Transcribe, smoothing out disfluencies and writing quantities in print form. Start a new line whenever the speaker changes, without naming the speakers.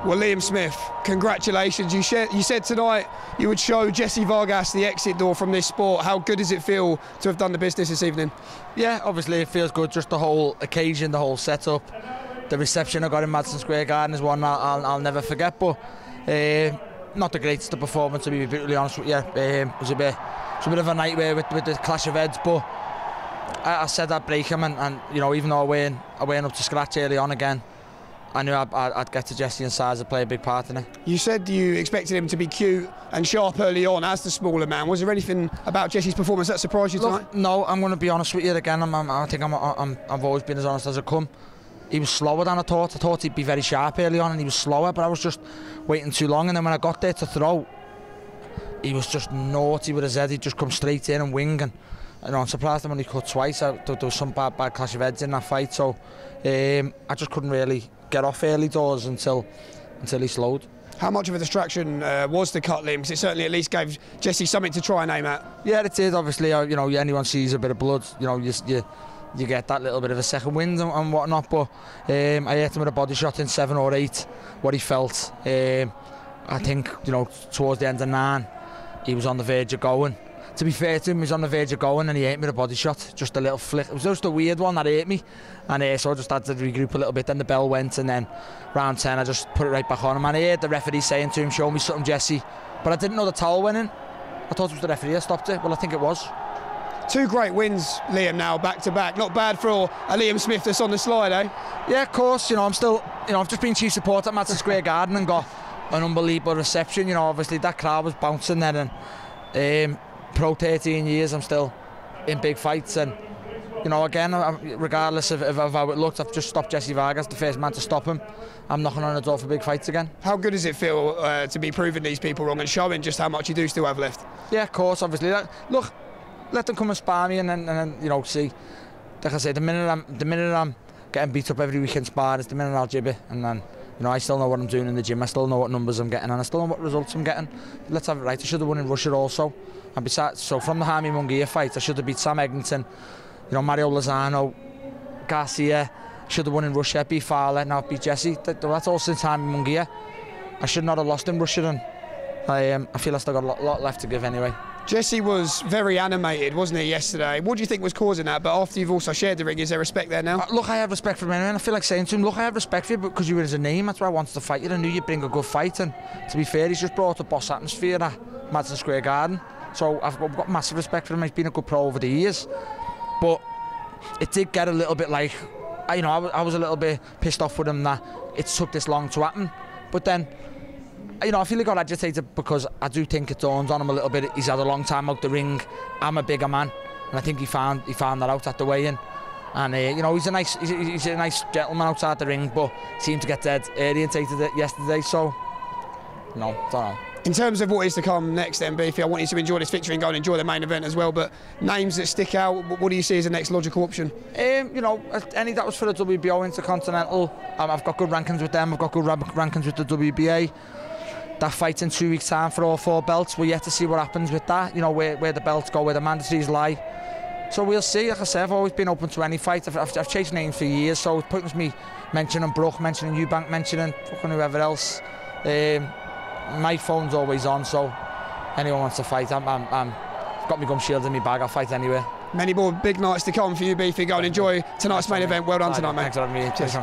Well, Liam Smith, congratulations. You said tonight you would show Jessie Vargas the exit door from this sport. How good does it feel to have done the business this evening?
Yeah, obviously it feels good. Just the whole occasion, the whole setup, the reception I got in Madison Square Garden is one I'll never forget. But not the greatest of performance, to be brutally honest with you. It was a bit of a nightmare with the clash of heads. But I said I'd break him, and you know, even though I went up to scratch early on again, I knew I'd get to Jessie and size and play a big part in it. You
said you expected him to be cute and sharp early on as the smaller man. Was there anything about Jessie's performance that surprised you tonight?
No, I'm going to be honest with you again. I've always been as honest as I come. He was slower than I thought. I thought he'd be very sharp early on, and he was slower, but I was just waiting too long. And then when I got there to throw, he was just naughty with his head. He'd just come straight in and wing. And you know, I'm surprised him when he cut twice. There was some bad clash of heads in that fight. So I just couldn't really get off early doors until he slowed.
How much of a distraction was the cut, Liam? Because it certainly at least gave Jessie something to try and aim at.
Yeah, it did. Obviously, you know, anyone sees a bit of blood, you know, you get that little bit of a second wind and whatnot. But I hit him with a body shot in 7 or 8. What he felt, I think, you know, towards the end of 9, he was on the verge of going. To be fair to him, he was on the verge of going, and he hit me with a body shot. Just a little flick. It was just a weird one that hit me, and so I just had to regroup a little bit. Then the bell went, and then round 10, I just put it right back on him. And I heard the referee saying to him, "Show me something, Jessie." But I didn't know the towel went in. I thought it was the referee that stopped it. Well, I think it was.
2 great wins, Liam, now back to back. Not bad for a Liam Smith that's on the slide, eh?
Yeah, of course. You know, I'm still, you know, I've just been chief supporter at Madison Square Garden and got an unbelievable reception. You know, obviously that crowd was bouncing then, and pro 13 years, I'm still in big fights, and you know, again, regardless of how it looked, I've just stopped Jessie Vargas, the first man to stop him. I'm knocking on the door for big fights again.
How good does it feel to be proving these people wrong and showing just how much you do still have left?
Yeah, of course, obviously. Look, let them come and spar me, and then you know, see. Like I say, the minute I'm getting beat up every week in sparring, is the minute I'll jib it, and then, you know, I still know what I'm doing in the gym. I still know what numbers I'm getting, and I still know what results I'm getting. Let's have it right. I should have won in Russia also. And besides, so from the Jaime Munguia fight, I should have beat Sam Eglinton, you know, Mario Lozano, Garcia. Should have won in Russia, beat Fowler, now beat Jessie. That's all since Jaime Munguia. I should not have lost in Russia, and I feel I still got a lot left to give anyway.
Jessie was very animated, wasn't he, yesterday? What do you think was causing that? But after you've also shared the ring, is there respect there now?
Look, I have respect for him anyway, and I feel like saying to him, look, I have respect for you because you were his name. That's why I wanted to fight you. I knew you'd bring a good fight, and to be fair, he's just brought a boss atmosphere at Madison Square Garden. So I've got massive respect for him. He's been a good pro over the years. But it did get a little bit like, you know, I was a little bit pissed off with him that it took this long to happen. But then, you know, I feel he got agitated because I do think it dawned on him a little bit. He's had a long time out the ring. I'm a bigger man, and I think he found that out at the weigh-in. And you know, he's a nice gentleman outside the ring, but seemed to get dead orientated yesterday. So, no, don't know.
In terms of what is to come next then, Beefy, I want you to enjoy this victory and go and enjoy the main event as well, but names that stick out, what do you see as the next logical option?
You know, any that was for the WBO Intercontinental, I've got good rankings with them, I've got good rankings with the WBA. That fight in 2 weeks' time for all 4 belts, we're yet to see what happens with that, you know, where the belts go, where the mandatories lie. So we'll see. Like I said, I've always been open to any fight. I've chased names for years, so it's pointless me mentioning Brook, mentioning Eubank, mentioning fucking whoever else. My phone's always on, so anyone wants to fight, I've got my gum shield in my bag, I'll fight anywhere.
Many more big nights to come for you, Beefy. Go and enjoy tonight's main event. Well done tonight, mate.
Thanks for having me.
Cheers.